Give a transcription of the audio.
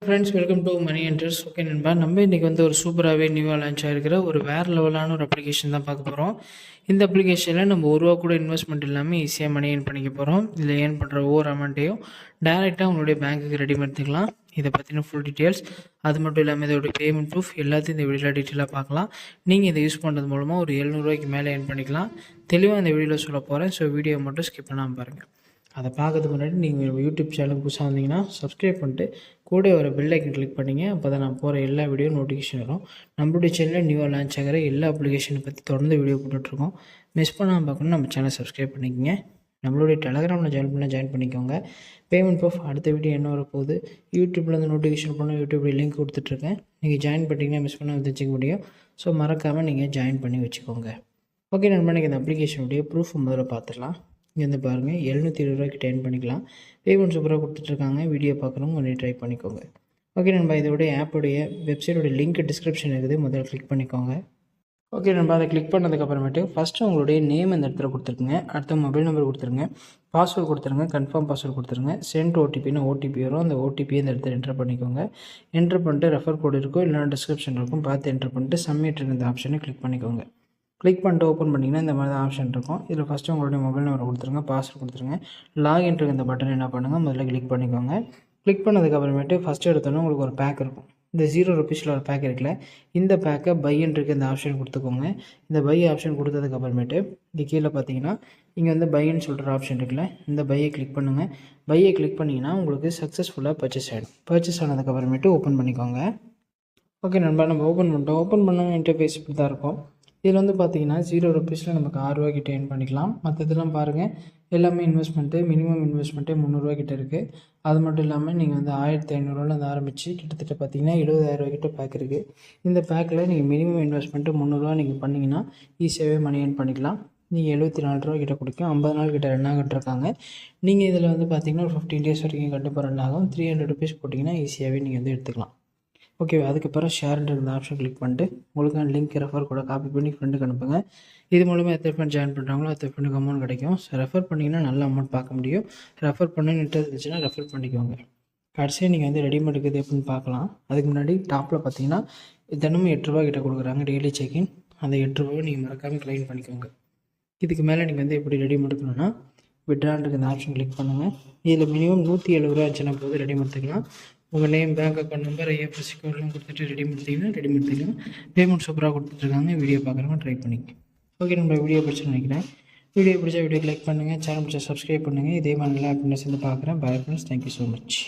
Friends, welcome to money enters. Okay நண்பா, நம்ம இன்றைக்கி வந்து ஒரு சூப்பராகவே நியூவாக லான்ச் ஆகிருக்கிற ஒரு வேறு லெவலான ஒரு அப்ளிகேஷன் தான் பார்க்க போகிறோம். இந்த அப்ளிகேஷனில் நம்ம ஒரு ரூபா கூட இன்வெஸ்ட்மெண்ட் இல்லாமல் ஈஸியாக மணி ஏர்ன் பண்ணிக்க போகிறோம். இதில் ஏர்ன் பண்ணுற ஒவ்வொரு அமௌண்ட்டையும் டேரெக்டாக உங்களுடைய பேங்க்குக்கு ரெடி பண்ணிக்கலாம். இதை பற்றின ஃபுல் டீட்டெயில்ஸ், அது மட்டும் இல்லாமல் இதோட பேமெண்ட் ப்ரூஃப் எல்லாத்தையும் இந்த வீடியோவில் டீட்டெயிலாக பார்க்கலாம். நீங்கள் இதை யூஸ் பண்ணுறது மூலமாக ஒரு 700 ரூபாய்க்கு மேலே ஏர்ன் பண்ணிக்கலாம். தெளிவாக இந்த வீடியோவில் சொல்ல போகிறேன். ஸோ வீடியோ மட்டும் ஸ்கிப் பண்ணாமல் பாருங்கள். அதை பார்க்கறதுக்கு முன்னாடி நீங்கள் யூடியூப் சேனலுக்கு புதுசாக வந்தீங்கன்னா சப்ஸ்கிரைப் பண்ணிட்டு கூட ஒரு பெல் ஐக்கன் கிளிக் பண்ணிங்க. அப்போ தான் நான் போகிற எல்லா வீடியோ நோட்டிஃபிகேஷன் வரும். நம்மளுடைய சேனலில் நியூவாக லான்ச் ஆகிற எல்லா அப்ளிகேஷனை பற்றி தொடர்ந்து வீடியோ போட்டுட்ருக்கோம். மிஸ் பண்ணாமல் பார்க்கணும், நம்ம சேனல் சப்ஸ்கிரைப் பண்ணிக்கோங்க. நம்மளுடைய டெலகிராமில் ஜாயின் பண்ணிக்கோங்க. பேமெண்ட் ப்ரூஃப் அடுத்த வீடியோ என்ன வரப்போகுது, யூடியூப்லேருந்து நோட்டிஃபிகேஷன் பண்ண யூடியூப்பில் லிங்க் கொடுத்துட்ருக்கேன். நீங்கள் ஜாயின் பண்ணிட்டீங்கன்னா மிஸ் பண்ணாமல் வச்சுக்க முடியும். ஸோ மறக்காமல் நீங்கள் ஜாயின் பண்ணி வச்சுக்கோங்க. ஓகே நண்பா, இந்த அப்ளிகேஷனுடைய ப்ரூஃப் முதல்ல பார்த்துடலாம். இங்கே வந்து பாருங்கள், 720 ரூபாய்க்கு ஏர்ன் பண்ணிக்கலாம். பேமெண்ட் சூப்பராக கொடுத்துட்ருக்காங்க. வீடியோ பார்க்குறவங்க கொஞ்சம் ட்ரை பண்ணிக்கோங்க. ஓகே நண்பா, இதோடைய ஆப்போடைய வெப்சைட்டோடைய லிங்க் டிஸ்கிரிப்ஷன் இருக்குது, முதல்ல கிளிக் பண்ணிக்கோங்க. ஓகே நண்பா, அதை கிளிக் பண்ணதுக்கப்புறமேட்டு ஃபஸ்ட்டு உங்களுடைய நேம் இந்த இடத்துல கொடுத்துருக்குங்க. அடுத்த மொபைல் நம்பர் கொடுத்துருங்க, பாஸ்வேர்டு கொடுத்துருங்க, கன்ஃபார்ம் பாஸ்வேர்டு கொடுத்துருங்க. சென்ட் ஓடிபின்னு ஓடிபி வரும். அந்த ஓடிபியை இந்த இடத்துல என்ட்ரு பண்ணிக்கோங்க. என்ட்ரு பண்ணிட்டு ரெஃபர் கோடு இருக்கும், இல்லைனா டிஸ்கிரிப்ஷன் இருக்கும், பார்த்து என்ட்ரு பண்ணிட்டு சப்மிட் இந்த ஆப்ஷனை கிளிக் பண்ணிக்கோங்க. கிளிக் பண்ணிட்டு ஓப்பன் பண்ணிங்கன்னா இந்த மாதிரி தான் ஆப்ஷன் இருக்கும். இதில் ஃபஸ்ட்டு உங்களுடைய மொபைல் நம்பர் கொடுத்துருங்க, பாஸ்வேர்டு கொடுத்துருங்க. லாகின் இருக்க இந்த பட்டன் என்ன பண்ணுங்கள், முதல்ல கிளிக் பண்ணிக்கோங்க. கிளிக் பண்ணதுக்கப்புறமேட்டு ஃபஸ்ட்டு எடுத்தோன்னே உங்களுக்கு ஒரு பேக் இருக்கும். இந்த 0 ருபீஸில் ஒரு பேக் இருக்குல்ல, இந்த பேக்கை பைன்னு இருக்க இந்த ஆப்ஷன் கொடுத்துக்கோங்க. இந்த பை ஆப்ஷன் கொடுத்ததுக்கப்புறமேட்டு இங்கே கீழே பார்த்தீங்கன்னா இங்கே வந்து பைன்னு சொல்கிற ஆப்ஷன் இருக்குல்ல, இந்த பையை கிளிக் பண்ணுங்கள். பையை கிளிக் பண்ணிங்கன்னா உங்களுக்கு சக்ஸஸ்ஃபுல்லாக பர்ச்சேஸ் ஆகிடும். பர்ச்சேஸ் ஆனதுக்கப்புறமேட்டு ஓப்பன் பண்ணிக்கோங்க. ஓகே நண்பா, நம்ம ஓப்பன் பண்ணிட்டோம். ஓப்பன் பண்ண இன்டர்ஃபேஸ் இப்படி தான் இருக்கும். இதில் வந்து பார்த்தீங்கன்னா 0 ருபீஸில் நமக்கு 6 ரூபாய்க்கிட்ட ஏர்ன் பண்ணிக்கலாம். மற்றதெல்லாம் பாருங்கள், எல்லாமே இன்வெஸ்ட்மெண்ட்டு, மினிமம் இன்வெஸ்ட்மெண்ட்டே 300 ரூபாய்க்கிட்ட இருக்குது. அது மட்டும் இல்லாமல் நீங்கள் வந்து 1500 ஆரம்பித்து கிட்டத்தட்ட பார்த்தீங்கன்னா 70,000 ரூபாய்க்கிட்ட பேக் இருக்குது. இந்த பேக்கில் நீங்கள் மினிமம் இன்வெஸ்ட்மெண்ட்டு 300 ரூபா நீங்கள் பண்ணிங்கன்னா ஈஸியாகவே மணி ஏர்ன் பண்ணிக்கலாம். நீங்கள் 74 ரூபா கிட்ட கொடுக்கும், 50 நாள் கிட்ட ரன் ஆகிட்டுருக்காங்க. நீங்கள் இதில் வந்து பார்த்தீங்கன்னா ஒரு 15 டேஸ் வரைக்கும் கண்டிப்பாக ரன் ஆகும். 300 ருபீஸ் போட்டிங்கன்னா ஈஸியாகவே நீங்கள் வந்து எடுத்துக்கலாம். ஓகே, அதுக்கப்புறம் ஷேர்ன்ற இந்த ஆப்ஷன் கிளிக் பண்ணிட்டு உங்களுக்கான லிங்க் ரெஃபர் கூட காப்பி பண்ணி ஃப்ரெண்டுக்கு அனுப்புங்க. இது மூலமாக எத்தனை ஃப்ரெண்ட் ஜாயின் பண்ணுறாங்களோ அத்தனை ஃப்ரெண்டுக்கு அமௌண்ட் கிடைக்கும். ஸோ ரெஃபர் பண்ணிங்கன்னா நல்ல அமௌண்ட் பார்க்க முடியும். ரெஃபர் பண்ண இன்ட்ரெஸ்ட் இருந்துச்சுன்னா ரெஃபர் பண்ணிக்கோங்க. கடைசியாக நீங்கள் வந்து ரெடிமேட் இருக்குது எப்படின்னு பார்க்கலாம். அதுக்கு முன்னாடி டாப்பில் பார்த்தீங்கன்னா தினமும் 8 ரூபா கிட்ட கொடுக்குறாங்க டெய்லி செக்இன். அந்த 8 ரூபாவை நீங்கள் மறக்காமல் கிளைம் பண்ணிக்கோங்க. இதுக்கு மேலே நீங்கள் வந்து எப்படி ரெடி எடுக்கணும்னா விட்ரான்றது இந்த ஆப்ஷன் கிளிக் பண்ணுங்கள். இதில் மினிமம் 170 ரூபா ஆச்சுன்னா போது ரெடி எடுத்துக்கலாம். உங்கள் name, bank account number, IFSC கோட்லாம் கொடுத்துட்டு ரெடி எடுத்துக்கலாம். பேமெண்ட் சூப்பராக கொடுத்துட்ருக்காங்க. வீடியோ பார்க்குறவங்க ட்ரை பண்ணிக்க. ஓகே, நம்ம வீடியோ பிடிச்சுன்னு நினைக்கிறேன். வீடியோ பிடிச்சா வீடியோக்கு லைக் பண்ணுங்கள், சேனல் பிடிச்சா சப்ஸ்கிரைப் பண்ணுங்கள். இதே மாதிரி நல்லா அப்படின்னு சேர்ந்து பார்க்குறேன். Bye friends, thank you so much.